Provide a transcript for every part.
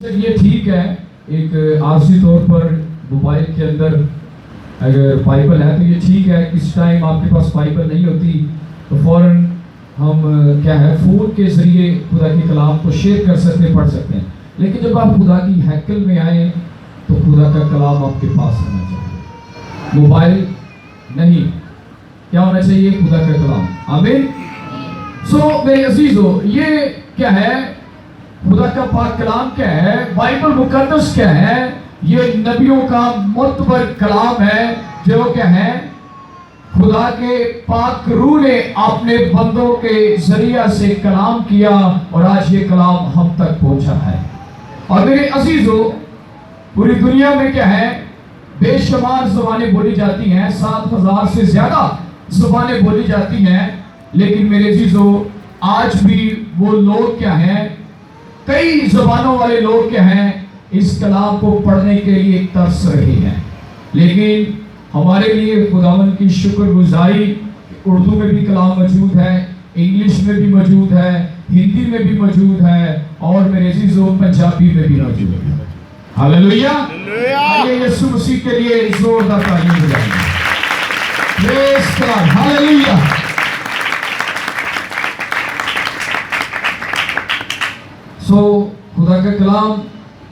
یہ ٹھیک ہے ایک عارضی طور پر موبائل کے اندر اگر بائبل ہے تو یہ ٹھیک ہے. کس ٹائم آپ کے پاس بائبل نہیں ہوتی تو فوراً ہم کیا ہے فون کے ذریعے خدا کی کلام کو شیئر کر سکتے ہیں, پڑھ سکتے ہیں. لیکن جب آپ خدا کی ہیکل میں آئیں تو خدا کا کلام آپ کے پاس ہونا چاہیے, موبائل نہیں. کیا ہونا چاہیے؟ خدا کا کلام. آمین. میرے عزیزو, یہ کیا ہے؟ خدا کا پاک کلام کیا ہے؟ بائبل مقدس کیا ہے؟ یہ نبیوں کا معتبر کلام ہے جو کیا ہے خدا کے پاک روح نے اپنے بندوں کے ذریعہ سے کلام کیا اور آج یہ کلام ہم تک پہنچا ہے. اور میرے عزیزو, پوری دنیا میں کیا ہے بے شمار زبانیں بولی جاتی ہیں, 7,000 سے زیادہ زبانیں بولی جاتی ہیں. لیکن میرے عزیزو, آج بھی وہ لوگ کیا ہیں, کئی زبانوں والے لوگ کیا ہیں اس کلام کو پڑھنے کے لیے ترس رہے ہیں. لیکن ہمارے لیے خداوند کی شکر گزاری, اردو میں بھی کلام موجود ہے, انگلش میں بھی موجود ہے, ہندی میں بھی موجود ہے, اور میرے عزیزو پنجابی میں بھی موجود ہے. ہاللویا. آئیے یسوع مسیح کے لیے زوردار تعظیم بجائیں. پریز گاڈ. ہاللویا. خدا کا کلام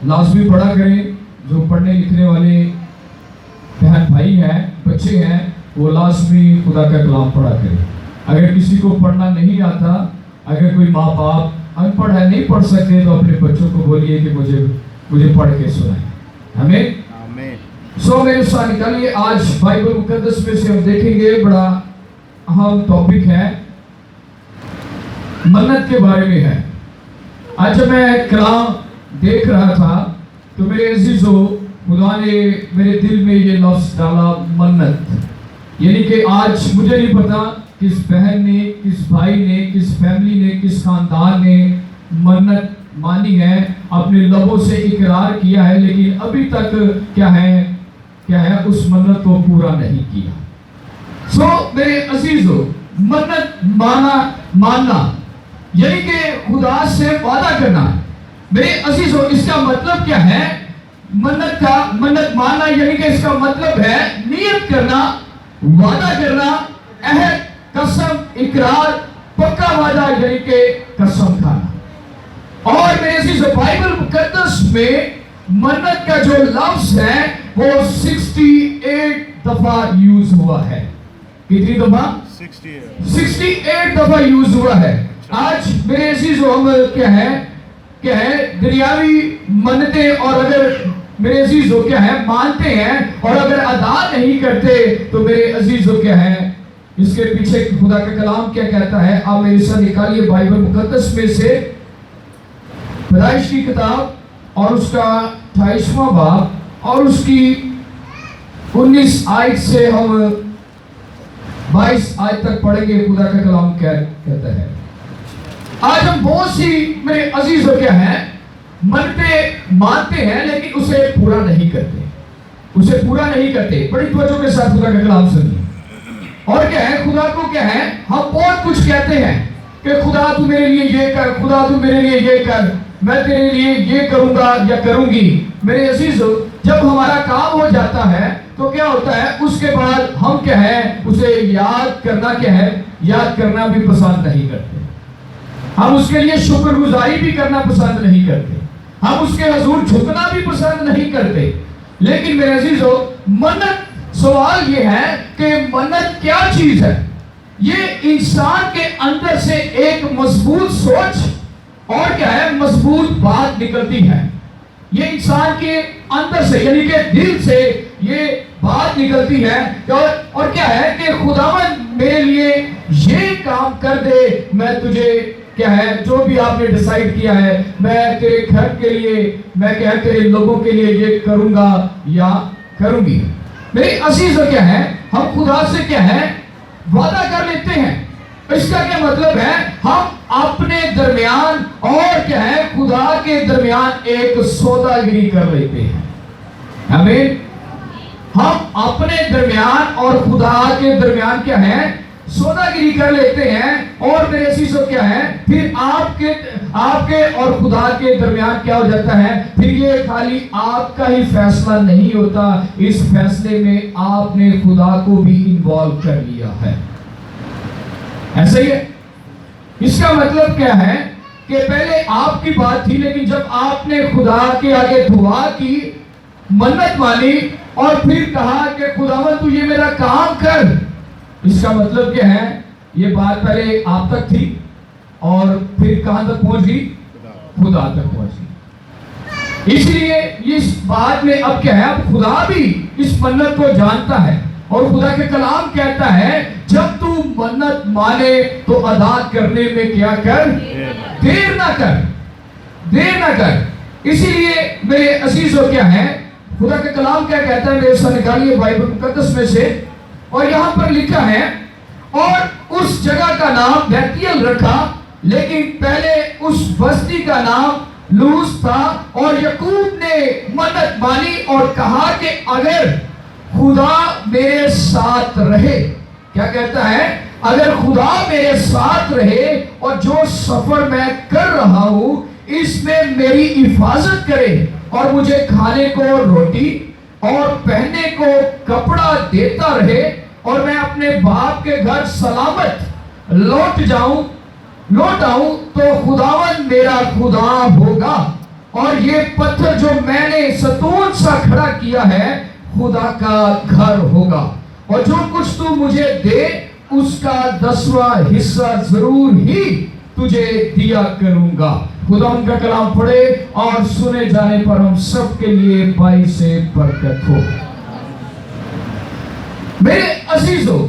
لازمی پڑھا کریں. جو پڑھنے لکھنے والے بہن بھائی ہیں, بچے ہیں, وہ لازمی خدا کا کلام پڑھا کریں. اگر کسی کو پڑھنا نہیں آتا, اگر کوئی ماں باپ ان پڑھ ہے نہیں پڑھ سکتے, تو اپنے بچوں کو بولیے کہ مجھے پڑھ کے سنائیں. ہمیں میرے ساتھ نکالیے. آج بائبل مقدس میں سے ہم دیکھیں گے, بڑا اہم ٹاپک ہے, منت کے بارے میں ہے. آج جب میں کلام دیکھ رہا تھا تو میرے عزیزو, خدا نے میرے دل میں یہ لفظ ڈالا, منت. یعنی کہ آج مجھے نہیں پتا کس بہن نے, کس بھائی نے, کس فیملی نے, کس خاندان نے منت مانی ہے, اپنے لبوں سے اقرار کیا ہے, لیکن ابھی تک کیا ہے اس منت کو پورا نہیں کیا. میرے عزیزو, منت ماننا یعنی کہ خدا سے وعدہ کرنا. میرے عزیزو, اس کا مطلب کیا ہے؟ منت ماننا یعنی کہ اس کا مطلب ہے نیت کرنا, وعدہ کرنا, عہد, قسم, اقرار, پکا وعدہ یعنی کہ قسم کھانا. اور میرے عزیزو, بائبل مقدس میں منت کا جو لفظ ہے وہ 68 دفعہ یوز ہوا ہے. کتنی دفعہ؟ 68 دفعہ یوز ہوا ہے. آج میرے عزیزو, ہم کیا ہے دنیاوی منتیں, اور اگر میرے عزیزو کیا ہے مانتے ہیں اور اگر ادا نہیں کرتے تو میرے عزیزو کیا ہے اس کے پیچھے خدا کا کلام کیا کہتا ہے. آپ میرے ساتھ نکالیے بائبل مقدس میں سے پیدائش کی کتاب اور اس کا 28واں باب اور اس کی 19 آیت سے ہم 22 آیت تک پڑھیں گے. خدا کا کلام کیا کہتا ہے. آج ہم بہت سی میرے عزیزوں کیا ہیں منتیں مانتے ہیں لیکن اسے پورا نہیں کرتے. بڑی توجہ کے ساتھ خدا کا کلام سنیے. اور کیا ہے, خدا کو کیا ہے ہم بہت کچھ کہتے ہیں کہ خدا تو میرے لیے یہ کر, خدا تو میرے لیے یہ کر, میں تیرے لیے یہ کروں گا یا کروں گی. میرے عزیزو, جب ہمارا کام ہو جاتا ہے تو کیا ہوتا ہے, اس کے بعد ہم کیا ہے اسے یاد کرنا بھی پسند نہیں کرتے. ہم اس کے لیے شکر گزاری بھی کرنا پسند نہیں کرتے, ہم اس کے حضور جھکنا بھی پسند نہیں کرتے. لیکن میرے عزیزو, منت, سوال یہ ہے کہ منت کیا چیز ہے؟ یہ انسان کے اندر سے ایک مضبوط سوچ اور کیا ہے مضبوط بات نکلتی ہے. یہ انسان کے اندر سے یعنی کہ دل سے یہ بات نکلتی ہے اور کیا ہے کہ خداوند میرے لیے یہ کام کر دے, میں تجھے کیا ہے جو بھی آپ نے ڈیسائیڈ کیا ہے, میں تیرے گھر کے لیے, میں کیا ہے تیرے لوگوں کے لیے یہ کروں گا یا کروں گی. میرے عزیزو, کیا ہے ہم خدا سے کیا ہے وعدہ کر لیتے ہیں. اس کا کیا مطلب ہے؟ ہم اپنے درمیان اور کیا ہے خدا کے درمیان ایک سوداگری کر لیتے ہیں. ہمیں ہم اپنے درمیان اور خدا کے درمیان کیا ہے سوداگری کر لیتے ہیں، اور میرے عزیزو کیا ہے، پھر آپ کے اور خدا کے درمیان کیا ہو جاتا ہے، پھر یہ خالی آپ کا ہی فیصلہ نہیں ہوتا، اس فیصلے میں آپ نے خدا کو بھی انوالو کر لیا ہے۔ ایسا ہی ہے۔ اس کا مطلب کیا ہے کہ پہلے آپ کی بات تھی، لیکن جب آپ نے خدا کے آگے دعا کی، منت مانی، اور پھر کہا کہ خداوند تو یہ میرا کام کر، اس کا مطلب کیا ہے، یہ بات پہلے آپ تک تھی اور پھر کہاں تک پہنچ گئی، خدا تک پہنچ گئی۔ اس لیے اس بات میں اب کیا ہے، اب خدا بھی اس منت کو جانتا ہے، اور خدا کے کلام کہتا ہے جب تو منت مانے تو ادا کرنے میں کیا کر، دیر نہ کر، دیر نہ کر۔ اسی لیے میرے عزیزو کیا ہے، خدا کے کلام کیا کہتا ہے، میرے ساتھ نکالیے بائبل مقدس میں سے، اور یہاں پر لکھا ہے، اور اس جگہ کا نام بیتیل رکھا، لیکن پہلے اس بستی کا نام لوز تھا، اور یعقوب نے منت مانی اور کہا کہ اگر خدا میرے ساتھ رہے، کیا کہتا ہے، اگر خدا میرے ساتھ رہے اور جو سفر میں کر رہا ہوں اس میں میری حفاظت کرے، اور مجھے کھانے کو روٹی اور پہننے کو کپڑا دیتا رہے، اور میں اپنے باپ کے گھر سلامت لوٹ آؤں، تو خداوند میرا خدا ہوگا، اور یہ پتھر جو میں نے ستون سا کھڑا کیا ہے خدا کا گھر ہوگا، اور جو کچھ تو مجھے دے اس کا 10واں حصہ ضرور ہی تجھے دیا کروں گا۔ خدا ان کا کلام پڑھے اور سنے جانے پر ہم سب کے لیے باعث برکت ہو۔ میرے عزیزو،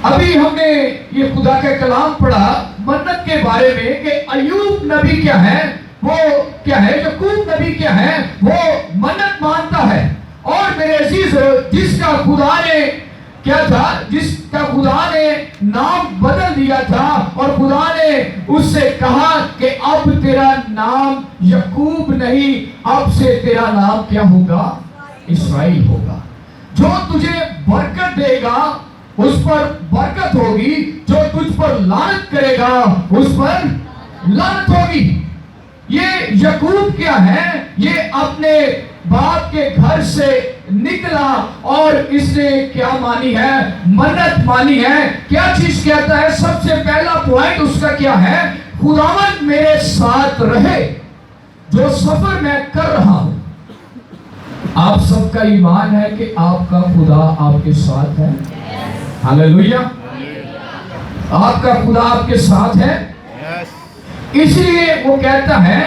ابھی ہم نے یہ خدا کا کلام پڑھا منت کے بارے میں کہ ایوب نبی کیا ہے، وہ کیا ہے، یعقوب نبی کیا ہے، وہ منت مانتا ہے، اور میرے عزیزو جس کا خدا نے کیا تھا، جس کا خدا نے نام بدل دیا تھا، اور خدا نے اس سے کہا کہ اب تیرا نام یعقوب نہیں، اب سے تیرا نام کیا ہوگا، اسرائیل ہوگا۔ جو تجھے برکت دے گا اس پر برکت ہوگی، جو تجھ پر لعنت کرے گا اس پر لعنت ہوگی۔ یہ یعقوب کیا ہے، یہ اپنے باپ کے گھر سے نکلا، اور اس نے کیا مانی ہے، منت مانی ہے۔ کیا چیز کہتا ہے، سب سے پہلا پوائنٹ اس کا کیا ہے، خداوند میرے ساتھ رہے جو سفر میں کر رہا ہوں۔ آپ سب کا ایمان ہے کہ آپ کا خدا آپ کے ساتھ ہے، ہاللویہ، آپ کا خدا آپ کے ساتھ ہے۔ اس لیے وہ کہتا ہے،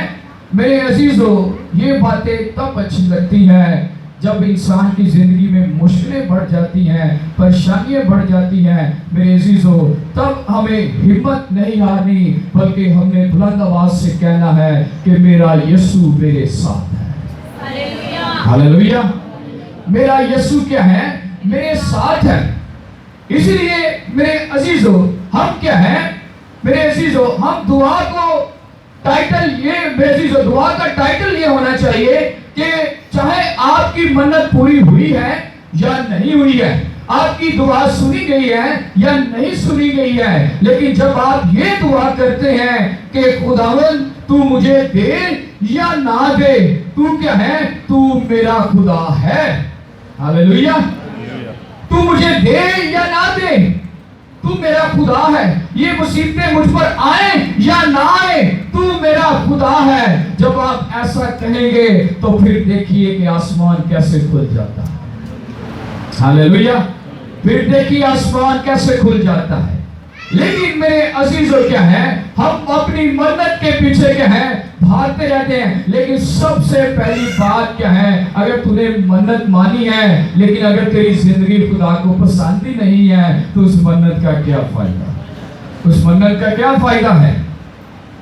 میرے عزیزو یہ باتیں تب اچھی لگتی ہیں جب انسان کی زندگی میں مشکلیں بڑھ جاتی ہیں، پریشانیاں بڑھ جاتی ہیں، میرے عزیزو تب ہمیں ہمت نہیں ہارنی، بلکہ ہم نے بلند آواز سے کہنا ہے کہ میرا یسوع میرے ساتھ ہے، ہاللویہ، میرا یسوع کیا ہے، میرے ساتھ ہے۔ اس لیے میرے عزیزو ہم کیا ہے، میرے عزیزو ہم دعا کو ٹائٹل یہ، میرے عزیزو دعا کا ٹائٹل یہ ہونا چاہیے کہ چاہے آپ کی منت پوری ہوئی ہے یا نہیں ہوئی ہے، آپ کی دعا سنی گئی ہے یا نہیں سنی گئی ہے، لیکن جب آپ یہ دعا کرتے ہیں کہ خداوند تو مجھے دے یا نہ دے، تو کیا ہے، تو میرا خدا ہے، ہاللویہ، تو مجھے دے یا نہ دے تو میرا خدا ہے، یہ مصیبتیں مجھ پر آئیں یا نہ آئیں تو میرا خدا ہے۔ جب آپ ایسا کہیں گے تو پھر دیکھیے کہ آسمان کیسے کھل جاتا ہے، ہاللویہ، پھر دیکھیے آسمان کیسے کھل جاتا ہے۔ لیکن میرے عزیزو کیا ہے، ہم اپنی منت کے پیچھے کیا ہے، بھاگتے رہتے ہیں، لیکن سب سے پہلی بات کیا ہے، اگر تو نے منت مانی ہے لیکن اگر تیری زندگی خدا کو پسند ہی نہیں ہے تو اس منت کا کیا فائدہ، اس منت کا کیا فائدہ ہے۔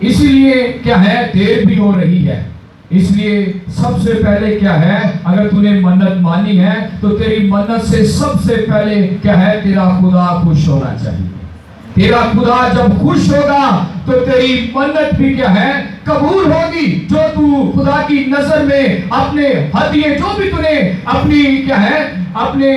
اسی لیے کیا ہے، دیر بھی ہو رہی ہے، اس لیے سب سے پہلے کیا ہے، اگر تو نے منت مانی ہے تو تیری منت سے سب سے پہلے کیا ہے، تیرا خدا خوش ہونا چاہیے۔ تیرا خدا جب خوش ہوگا تو تیری منت بھی کیا ہے، قبول ہوگی۔ جو تو خدا کی نظر میں اپنے ہدیے، جو بھی تو نے اپنی کیا ہے، اپنے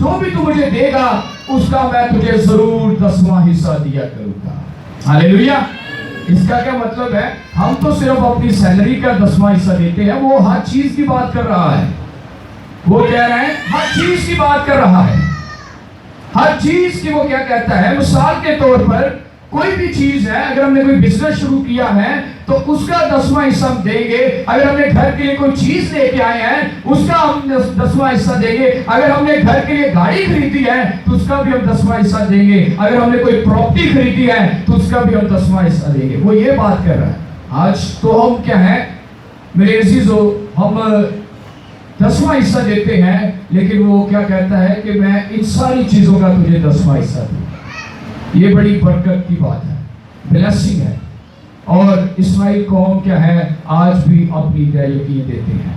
جو بھی تو مجھے دے گا اس کا میں تجھے ضرور 10واں حصہ دیا کروں گا. ہاللیلویا. اس کا کیا مطلب ہے؟ ہم تو صرف اپنی سیلری کا 10واں حصہ دیتے ہیں. وہ ہر چیز کی بات کر رہا ہے. وہ کہہ رہے ہیں ہر چیز کی بات کر رہا ہے. ہر چیز کی وہ کیا کہتا ہے؟ مثال کے طور پر کوئی بھی چیز ہے، اگر ہم نے کوئی بزنس شروع کیا ہے تو اس کا 10واں حصہ ہم دیں گے. اگر ہم نے گھر کے لیے کوئی چیز لے کے آئے ہیں اس کا ہم 10واں حصہ دیں گے. اگر ہم نے گھر کے لیے گاڑی خریدی ہے تو اس کا بھی ہم 10واں حصہ دیں گے. اگر ہم نے کوئی پراپرٹی خریدی ہے تو اس کا بھی ہم 10واں حصہ دیں گے. وہ یہ بات کر رہا ہے. آج تو ہم کیا ہے میرے عزیزو، ہم 10واں حصہ دیتے ہیں، لیکن وہ کیا کہتا ہے کہ میں ان ساری چیزوں کا تجھے 10واں حصہ دوں. یہ بڑی برکت کی بات ہے، بلیسنگ ہے. اور اسرائیل قوم کیا ہے آج بھی اپنی دہیقیں دیتے ہیں.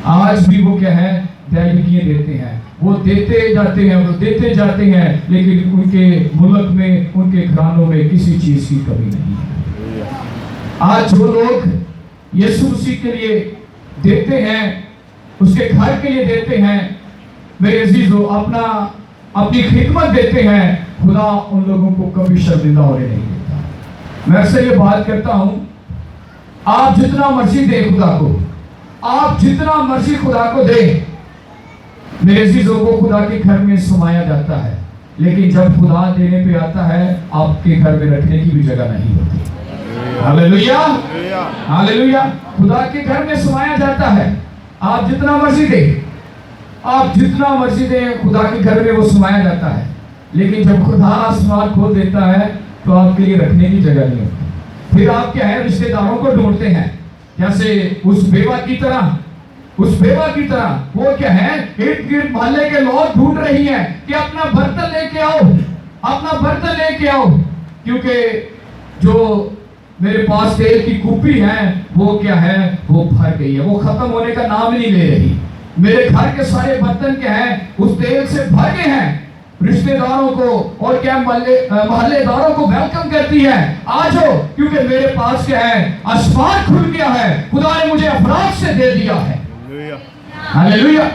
آج بھی وہ کیا ہے دہیقیں دیتے ہیں. وہ دیتے جاتے ہیں، وہ دیتے جاتے ہیں، لیکن ان کے ملک میں، ان کے گھرانوں میں کسی چیز کی کمی نہیں ہے. آج جو لوگ یسوع مسیح کے لیے دیتے ہیں، اس کے گھر کے لیے دیتے ہیں، میرے عزیزو اپنی خدمت دیتے ہیں، خدا ان لوگوں کو کبھی شرمندہ ہونے نہیں دیتا. میں اکثر یہ بات کرتا ہوں، آپ جتنا مرضی دیں خدا کو، آپ جتنا مرضی خدا کو دیں، میرے عزیزوں کو خدا کے گھر میں سمایا جاتا ہے. لیکن جب خدا دینے پہ آتا ہے آپ کے گھر میں رکھنے کی بھی جگہ نہیں ہوتی. ہاللیلویا ہاللیلویا. خدا کے گھر میں سمایا جاتا ہے. آپ جتنا مرضی دیں، آپ جتنا مرضی دیں، خدا کے گھر میں وہ سمایا جاتا ہے. لیکن جب خدا آسمان کھول دیتا ہے تو آپ کے لیے رکھنے کی جگہ نہیں ہوتی. پھر آپ کیا ہے رشتہ داروں کو ڈھونڈتے ہیں، جیسے اس بیوہ کی طرح وہ کیا ہے ارد گرد محلے کے لوگ ڈھونڈ رہی ہیں کہ اپنا برتن لے کے آؤ، اپنا برتن لے کے آؤ، کیونکہ جو میرے پاس تیل کی کوپی ہے وہ کیا ہے وہ بھر گئی ہے، وہ ختم ہونے کا نام نہیں لے رہی. میرے گھر کے سارے برتن کیا ہیں اس تیل سے بھر گئے ہیں. رشتہ داروں کو اور کیا محلے داروں کو ویلکم کرتی ہے، آ جاؤ، کیونکہ میرے پاس کیا ہے آسمان کھل گیا ہے، خدا نے مجھے افراط سے دے دیا ہے. ہاللیلویا.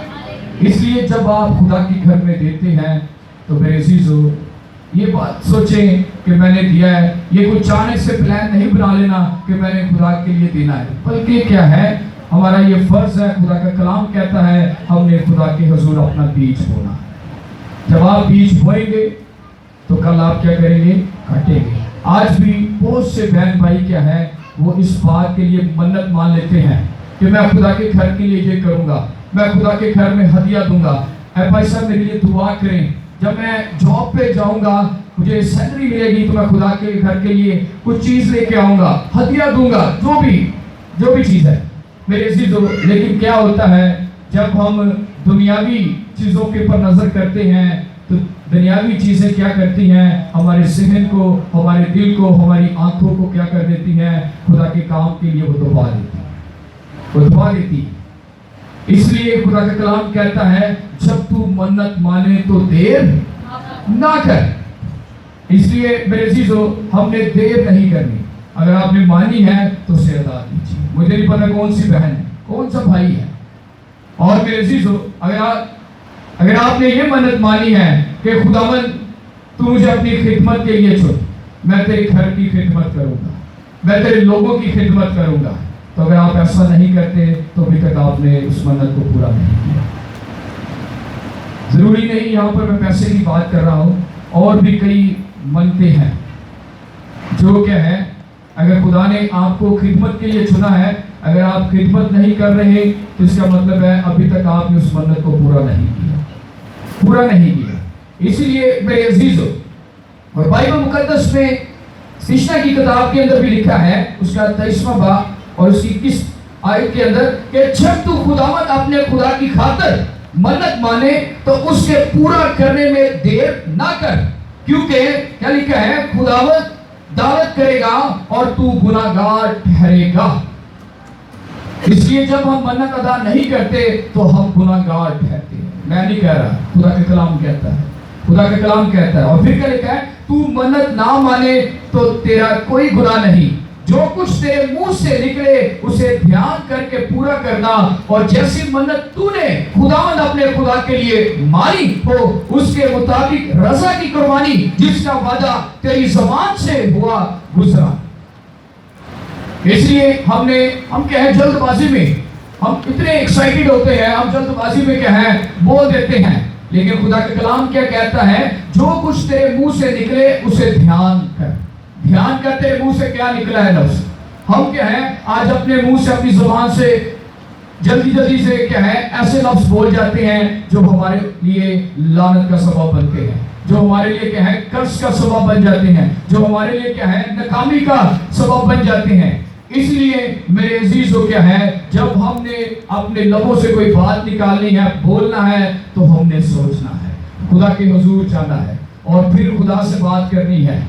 اس لیے جب آپ خدا کے گھر میں دیتے ہیں تو میرے عزیزو یہ بات سوچیں کہ میں نے دیا ہے. یہ کوئی اچانک سے پلان نہیں بنا لینا کہ میں نے خدا کے لیے دینا ہے، بلکہ کیا ہے ہمارا یہ فرض ہے. خدا کا کلام کہتا ہے ہم نے خدا کے حضور اپنا بیج بونا. جب آپ بیج بوئیں گے تو کل آپ کیا کریں گے کاٹیں گے. آج بھی بہت سے بہن بھائی کیا ہے وہ اس بات کے لیے منت مان لیتے ہیں کہ میں خدا کے گھر کے لیے یہ کروں گا، میں خدا کے گھر میں ہدیہ دوں گا. اے بھائی صاحب میرے لیے دعا کریں، جب میں جاب پہ جاؤں گا مجھے سیلری ملے گی تو میں خدا کے گھر کے لیے کچھ چیز لے کے آؤں گا، ہدیہ دوں گا، جو بھی چیز ہے میرے عزیزو. لیکن کیا ہوتا ہے جب ہم دنیاوی چیزوں کے پر نظر کرتے ہیں تو دنیاوی چیزیں کیا کرتی ہیں ہمارے ذہن کو، ہمارے دل کو، ہماری آنکھوں کو کیا کر دیتی ہیں خدا کے کام کے لیے وہ دبا دیتی. اس لیے خدا کا کلام کہتا ہے جب تو منت مانے تو دیر نہ کر. اس لیے میرے عزیزو ہم نے دیر نہیں کرنی. اگر آپ نے مانی ہے تو اسے ادا کیجیے. مجھے نہیں پتا کون سی بہن ہے، کون سا بھائی ہے. اور میرے عزیزو اگر آپ نے یہ منت مانی ہے کہ خداوند تو مجھے اپنی خدمت کے لیے چن، میں تیرے گھر کی خدمت کروں گا، میں تیرے لوگوں کی خدمت کروں گا، تو اگر آپ ایسا نہیں کرتے تو ابھی تک آپ نے اس منت کو پورا نہیں کیا. ضروری نہیں یہاں پر میں پیسے کی بات کر رہا ہوں، اور بھی کئی منتیں ہیں جو کیا ہے اگر خدا نے آپ کو خدمت کے لیے چنا ہے، اگر آپ خدمت نہیں کر رہے تو اس کا مطلب ہے ابھی تک آپ نے اس منت کو پورا نہیں کیا. اسی لیے میرے عزیزو، اور بائبل مقدس میں سیشنا کی کتاب کے اندر بھی لکھا ہے اس کا 23واں باب اور اس کی 21 آیت کے اندر کہ جب تو خداوند اپنے خدا کی خاطر منت مانے تو اس کے پورا کرنے میں دیر نہ کر، کیونکہ کیا لکھا ہے خداوند دعوت کرے گا اور تو گناہگار ٹھہرے گا. اس لیے جب ہم منت ادا نہیں کرتے تو ہم گناہگار ٹھہرتے ہیں. میں نہیں کہہ رہا، خدا کا کلام کہتا ہے. اور پھر کیا لکھا ہے تو منت نہ مانے تو تیرا کوئی گناہ نہیں، جو کچھ تیرے منہ سے نکلے اسے دھیان کر کے پورا کرنا، اور جیسی منت تو نے خداوند اپنے خدا کے لیے مانی ہو اس کے مطابق رضا کی قربانی جس کا وعدہ تیری زبان سے ہوا گزرا۔ اس لیے ہم کیا ہے، جلد بازی میں ہم اتنے ایکسائٹڈ ہوتے ہیں، ہم جلد بازی میں کیا ہے بول دیتے ہیں، لیکن خدا کا کلام کیا کہتا ہے، جو کچھ تیرے منہ سے نکلے اسے دھیان کر۔ دھیان کر، تیرے منہ سے کیا نکلا ہے لفظ۔ ہم کیا ہے آج اپنے منہ سے، اپنی زبان سے جلدی سے کیا ہے ایسے لفظ بول جاتے ہیں جو ہمارے لیے لعنت کا سبب بنتے ہیں، جو ہمارے لیے کیا ہے قرض کا سبب بن جاتے ہیں، جو ہمارے لیے کیا ہے ناکامی کا سبب بن جاتے ہیں۔ اس لیے میرے عزیزو کیا ہے، جب ہم نے اپنے لبوں سے کوئی بات نکالنی ہے، بولنا ہے، تو ہم نے سوچنا ہے، خدا کے حضور جانا ہے اور پھر خدا سے بات کرنی ہے،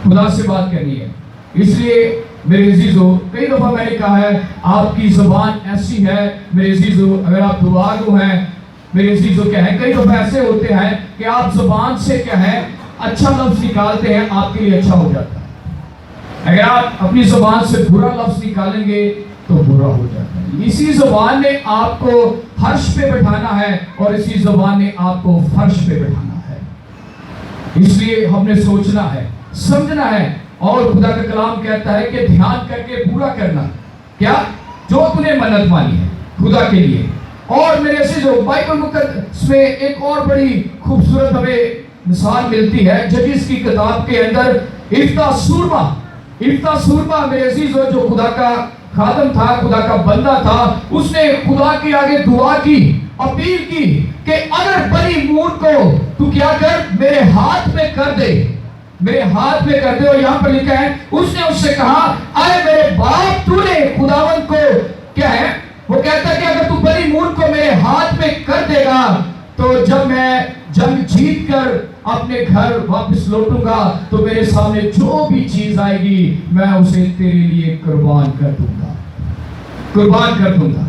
خدا سے بات کرنی ہے۔ اس لیے میرے عزیزو کئی دفعہ میں نے کہا ہے آپ کی زبان ایسی ہے میرے عزیزو، اگر آپ دعا گو ہیں میرے عزیزو کیا ہے، کئی دفعہ ایسے ہوتے ہیں کہ آپ زبان سے کیا ہے اچھا لفظ نکالتے ہیں، آپ کے لیے اچھا ہو جاتا ہے۔ اگر آپ اپنی زبان سے برا لفظ نکالیں گے تو برا ہو جاتا ہے۔ اسی زبان نے آپ کو فرش پہ بٹھانا ہے اور اسی زبان نے آپ کو فرش پہ بٹھانا ہے۔ اس لیے ہم نے سوچنا ہے، سمجھنا ہے، اور خدا کا کلام کہتا ہے کہ دھیان کر کے پورا کرنا کیا جو تو نے منت مانی ہے خدا کے لیے۔ اور میرے سے جو بائبل مقدس میں ایک اور بڑی خوبصورت ہمیں مثال ملتی ہے ججز کی کتاب کے اندر، افتح سورما میرے عزیزو جو خدا کا خادم تھا، خدا کا بندہ تھا، اس نے خدا کے آگے دعا کی، اپیل کی کہ اگر بنی مون کو تو کیا کر میرے ہاتھ میں کر دے، میرے ہاتھ میں کر دے۔ اور یہاں پر لکھا ہے اس نے اس سے کہا اے میرے باپ تو نے خداوند کو کیا ہے، وہ کہتا ہے کہ اگر تو بنی مون کو میرے ہاتھ میں کر دے گا تو جب میں جنگ جیت کر اپنے گھر واپس لوٹوں گا تو میرے سامنے جو بھی چیز آئے گی میں اسے تیرے لیے قربان کر دوں گا۔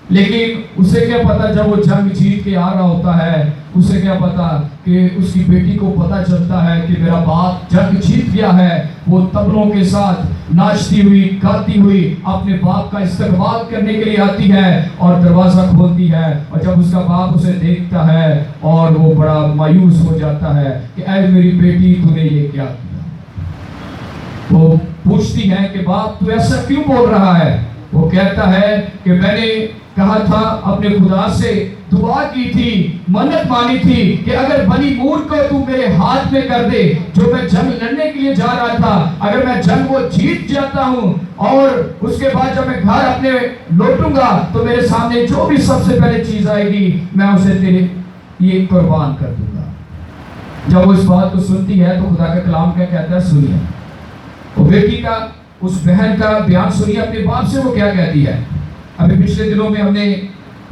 لیکن اسے کیا پتا جب وہ جنگ جیت کے آ رہا ہوتا ہے، اسے کیا پتا کہ اس کی بیٹی کو پتا چلتا ہے کہ میرا باپ جنگ جیت گیا ہے۔ وہ تبلوں کے ساتھ ناچتی ہوئی گاتی ہوئی اپنے باپ کا استقبال کرنے کے لیے آتی ہے اور دروازہ کھولتی ہے، اور جب اس کا باپ اسے دیکھتا ہے اور وہ بڑا مایوس ہو جاتا ہے کہ اے میری بیٹی تو نے یہ کیا کیا۔ وہ پوچھتی ہے کہ باپ تو ایسا کیوں بول رہا ہے؟ وہ کہتا ہے کہ میں نے کہا تھا، اپنے خدا سے دعا کی تھی، منت مانی تھی کہ اگر بنی مون کو تو میرے ہاتھ میں کر دے، جو میں جنگ لڑنے کے لیے جا رہا تھا، اگر میں جنگ وہ جیت جاتا ہوں اور اس کے بعد جب میں گھر اپنے لوٹوں گا تو میرے سامنے جو بھی سب سے پہلے چیز آئے گی میں اسے تیرے یہ قربان کر دوں گا۔ جب وہ اس بات کو سنتی ہے تو خدا کا کلام کیا کہتا ہے، سنیے وہ بیٹی کا، اس بہن کا بیان سنیے اپنے باپ سے وہ کیا کہتی ہے۔ ابھی پچھلے دنوں میں ہم نے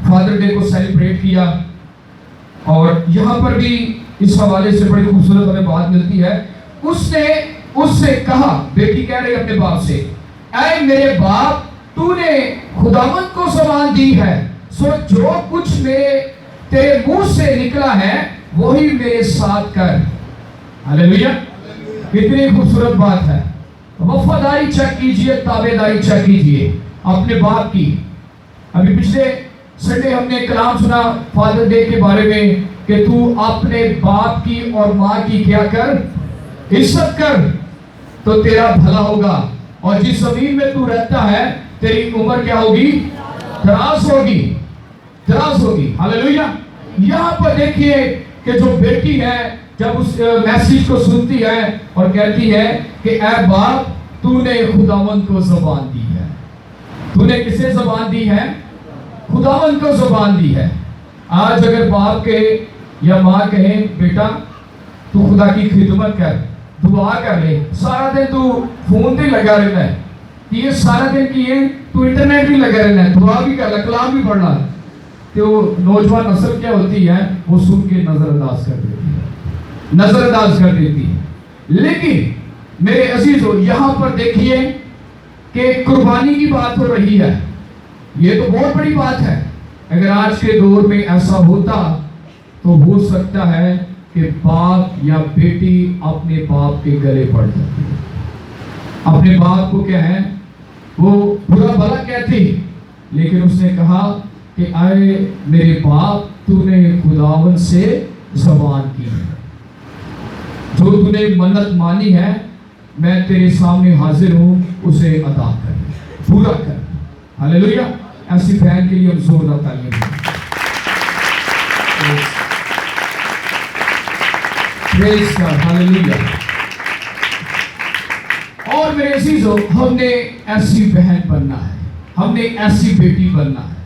فادر ڈے کو سیلیبریٹ کیا اور یہاں پر بھی اس حوالے سے بڑی خوبصورت ہمیں بات ملتی ہے۔ اس نے اس سے کہا، بیٹی کہہ رہی اپنے باپ سے، اے میرے باپ تو نے خداوند کو زبان دی ہے، سو جو کچھ تیرے منہ سے نکلا ہے وہی میرے ساتھ کر۔ ہلیلویا، کتنی خوبصورت بات ہے۔ وفاداری چیک کیجئے، تابعداری چیک کیجئے اپنے باپ کی۔ ابھی پچھلے سنڈے ہم نے کلام سنا فادر ڈے کے بارے میں کہ تو اپنے باپ کی اور ماں کی کیا کر، عزت کر تو تیرا بھلا ہوگا، اور جس زمین میں تو رہتا ہے تیری عمر کیا ہوگی، دراز ہوگی۔ ہلیلویا۔ یہاں پر دیکھیے کہ جو بیٹی ہے جب اس میسیج کو سنتی ہے اور کہتی ہے کہ اے باپ تو نے خداوند کو زبان دی ہے۔ تو نے کسے زبان دی ہے؟ خداوند کو زبان دی ہے۔ آج اگر باپ کہے یا ماں کہے بیٹا تو خدا کی خدمت کر، دعا کر لے، سارا دن تو فون پہ لگا رہنا ہے، یہ سارا دن کی ہے تو انٹرنیٹ بھی لگا رہنا ہے، دعا بھی کرنا، کلام بھی پڑھنا، تو نوجوان نسل کیا ہوتی ہے وہ سن کے نظر انداز کر دیتی ہے۔ لیکن میرے عزیزو یہاں پر دیکھیے کہ قربانی کی بات ہو رہی ہے، یہ تو بہت بڑی بات ہے۔ اگر آج کے دور میں ایسا ہوتا تو ہو سکتا ہے کہ باپ یا بیٹی اپنے باپ کے گلے پڑ جاتی ہے۔ اپنے باپ کو کیا ہے وہ برا بھلا کہتی، لیکن اس نے کہا کہ آئے میرے باپ، تو نے خداوند سے زبان کی ہے، جو تو نے منت مانی ہے میں تیرے سامنے حاضر ہوں، اسے ادا کر، پورا کر۔ ہاللیلویہ۔ ایسی بہن کے لیے ہم زوردار تعلیم دیں۔ پریز گاڈ، ہاللیلویہ۔ اور میرے عزیزو، ہم نے ایسی بہن بننا ہے، ہم نے ایسی بیٹی بننا ہے،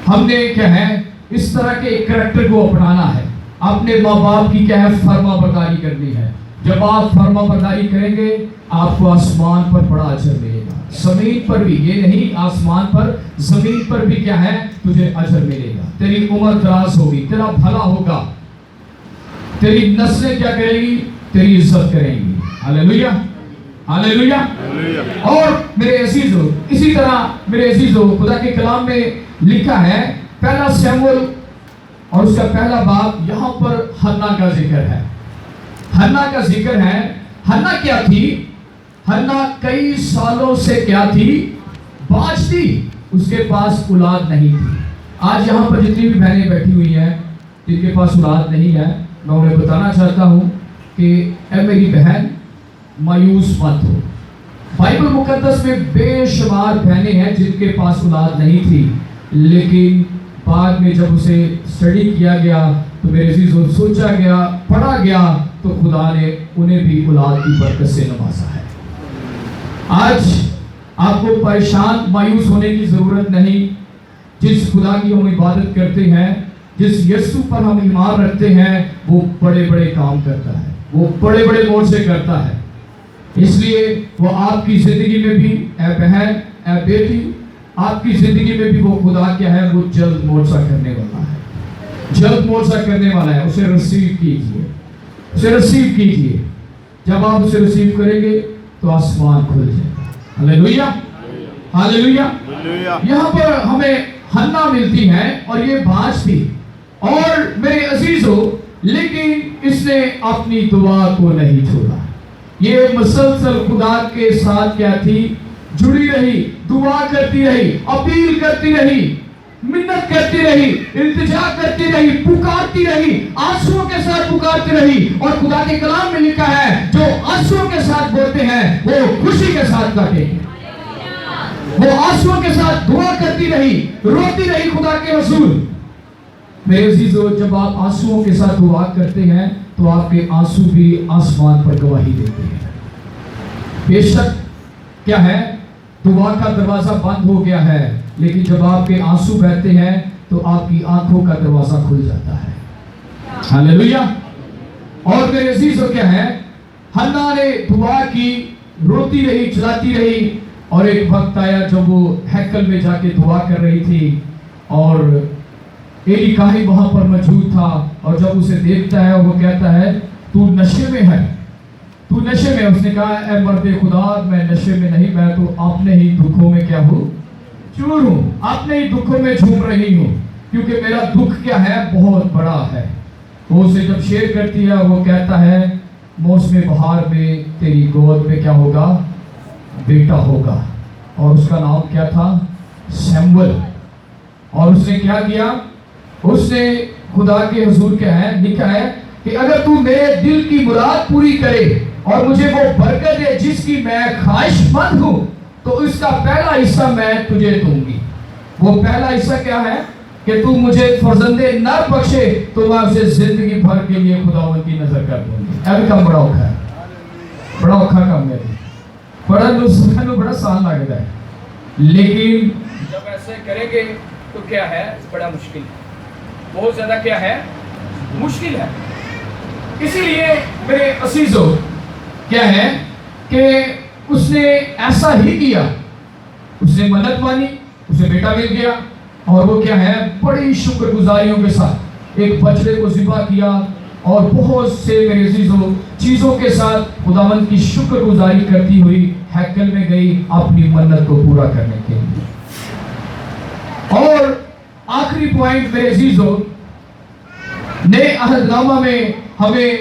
ہم نے کیا ہے اس طرح کے ایک کریکٹر کو اپنانا ہے، اپنے ماں باپ کی کیا ہے فرما برداری کرنی ہے۔ جب آپ فرما برداری کریں گے آپ کو آسمان پر بڑا اجر ملے گا، زمین پر بھی، یہ نہیں آسمان پر، زمین پر بھی کیا ہے تجھے اجر ملے گا، تیری عمر دراز ہوگی، تیرا بھلا ہوگا، تیری نسلیں کیا کریں گی، تیری عزت کریں گی۔ ہاللیلویہ، ہاللیلویہ۔ اور میرے عزیزو، اسی طرح میرے عزیزو خدا کے کلام میں لکھا ہے، پہلا سیموئیل اور اس کا پہلا باب، یہاں پر حنا کا ذکر ہے، حنا کا ذکر ہے۔ حنا کیا تھی؟ حنا کئی سالوں سے کیا تھی؟ باج تھی، اس کے پاس اولاد نہیں تھی۔ آج یہاں پر جتنی بھی بہنیں بیٹھی ہوئی ہیں جن کے پاس اولاد نہیں ہے، میں انہیں بتانا چاہتا ہوں کہ اے میری بہن مایوس مت ہو۔ بائبل مقدس میں بے شمار بہنیں ہیں جن کے پاس اولاد نہیں تھی، لیکن بعد میں جب اسے اسٹڈی کیا گیا تو میرے عزیزوں سوچا گیا، پڑھا گیا تو خدا نے انہیں بھی اولاد کی برکت سے نوازا ہے۔ آج آپ کو پریشان مایوس ہونے کی ضرورت نہیں۔ جس خدا کی ہم عبادت کرتے ہیں، جس یسوع پر ہم ایمان رکھتے ہیں، وہ بڑے بڑے کام کرتا ہے، وہ بڑے بڑے معجزے کرتا ہے۔ اس لیے وہ آپ کی زندگی میں بھی، اے بہن، اے بیٹی، آپ کی زندگی میں بھی وہ خدا کیا ہے، وہ جلد معجزہ کرنے والا ہے، جلد معجزہ کرنے والا ہے۔ اسے ریسیو کیجئے، اسے ریسیو کیجئے۔ جب آپ اسے ریسیو کریں گے تو آسمان کھل جائے گا۔ ہاللیلویہ، ہاللیلویہ۔ یہاں پر ہمیں حنا ملتی ہے اور یہ باج تھی، اور میرے عزیزو لیکن اس نے اپنی دعا کو نہیں چھوڑا۔ یہ مسلسل خدا کے ساتھ کیا تھی؟ جڑی رہی، دعا کرتی رہی، اپیل کرتی رہی، منت کرتی رہی، التجا کرتی رہی، پکارتی رہی، آنسوؤں کے ساتھ پکارتی رہی۔ اور خدا کے کلام میں لکھا ہے جو آنسوؤں کے ساتھ بولتے ہیں وہ خوشی کے ساتھ کاٹیں گے۔ وہ آنسوؤں کے ساتھ دعا کرتی رہی، روتی رہی خدا کے رسول۔ میرے عزیزو، جب آپ آنسوؤں کے ساتھ دعا کرتے ہیں تو آپ کے آنسو بھی آسمان پر گواہی دیتے ہیں۔ بے شک کیا ہے، دعا کا دروازہ بند ہو گیا ہے، لیکن جب آپ کے آنسو بہتے ہیں تو آپ کی آنکھوں کا دروازہ کھل جاتا ہے۔ ہاللیلویہ۔ اور میرے عزیزو کیا ہے، حنا نے دعا کی، روتی رہی، چلاتی رہی، اور ایک وقت آیا جب وہ ہیکل میں جا کے دعا کر رہی تھی اور ایلی کاہن وہاں پر موجود تھا، اور جب اسے دیکھتا ہے وہ کہتا ہے تو نشے میں ہے، تو نشے میں۔ اس نے کہا اے مرد خدا، میں نشے میں نہیں، میں تو اپنے ہی دکھوں میں کیا ہوں، چور ہوں، اپنے ہی دکھوں میں جھوم رہی ہوں، کیونکہ میرا دکھ کیا ہے، بہت بڑا ہے۔ وہ اسے جب شیئر کرتی ہے وہ کہتا ہے موسم بہار میں تیری گود میں کیا ہوگا، بیٹا ہوگا، اور اس کا نام کیا تھا، سیموئیل۔ اور اس نے کیا کیا، اس نے خدا کے حضور کیا ہے لکھا ہے کہ اگر تو میرے دل کی مراد پوری کرے اور مجھے وہ برکت دے جس کی میں خواہش مند ہوں، تو اس کا پہلا حصہ میں تجھے دوں گی۔ وہ پہلا حصہ کیا ہے کہ تو مجھے فرزند نر بخشے تو میں اسے زندگی بھر کے لیے خداوند کی نظر کر دوں گی۔ ایک کام بڑا اوکھا ہے، بڑا اوکھا کام ہے، بڑا دوسروں بڑا سال لگتا ہے، لیکن جب ایسے کریں گے تو کیا ہے، بڑا مشکل ہے، بہت زیادہ کیا ہے، مشکل ہے۔ اسی لیے میرے عزیزو کیا ہے کہ اس نے ایسا ہی کیا، اس نے منت مانی، اسے بیٹا مل گیا، اور وہ کیا ہے بڑی شکر گزاریوں کے ساتھ ایک بچڑے کو ذبح کیا، اور بہت سے میرے عزیزو چیزوں کے ساتھ خداوند کی شکر گزاری کرتی ہوئی ہیکل میں گئی اپنی منت کو پورا کرنے کے لیے۔ اور آخری پوائنٹ میرے عزیزو، نئے عہد نامہ میں ہمیں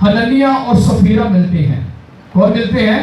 حنانیہ اور سفیرہ ملتے ہیں۔ کون ملتے ہیں؟